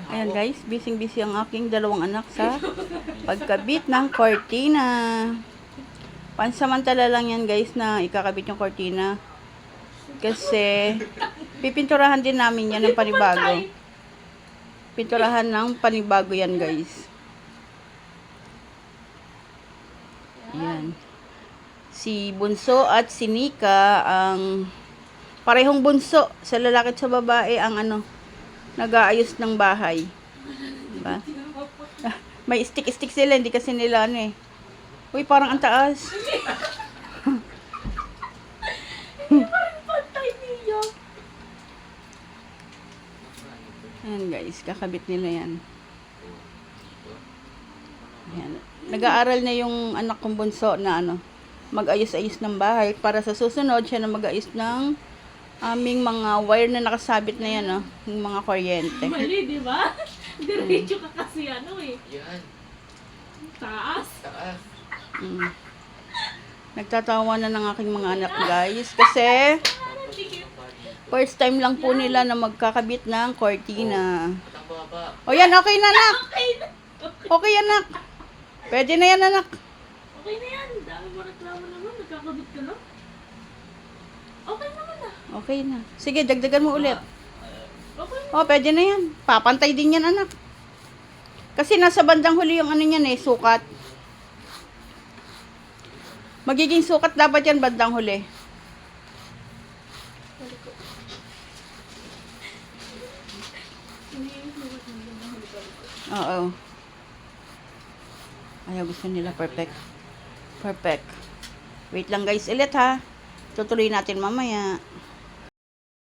Ayan guys, busy-busy ang aking dalawang anak sa pagkabit ng cortina. Pansamantala lang yan guys na ikakabit yung cortina. Kasi pipinturahan din namin yan ng panibago. Pinturahan ng panibago yan guys. Ayan. Si Bunso at si Nika ang parehong bunso sa lalaki at sa babae ang nag-aayos ng bahay. Diba? May stick-stick sila, hindi kasi nila eh. Uy, parang ang taas. Ayan guys, kakabit nila yan. Ayan. Nag-aaral na yung anak kong bunso na mag-ayos-ayos ng bahay para sa susunod siya na mag-ayos ng aming mga wire na nakasabit na yan, yung mga kuryente. Mali, di ba? Diretso ka kasi Yan. Taas. Nagtatawa na ng aking mga anak guys kasi first time lang po nila na magkakabit ng cortina. O yan, okay na anak. Okay anak. Pwede na yan anak. Okay na yan. Dami mo reklamo naman. Nagkakabit ka na. Okay naman ah. Okay na. Sige, dagdagan mo ulit. Okay na. O, pwede na yan. Papantay din yan anak. Kasi nasa bandang huli yung niyan sukat. Magiging sukat dapat yan bandang huli. Oo. Ayaw, gusto nila perfect. Perfect. Wait lang guys, ulit ha. Tutuloy natin mamaya.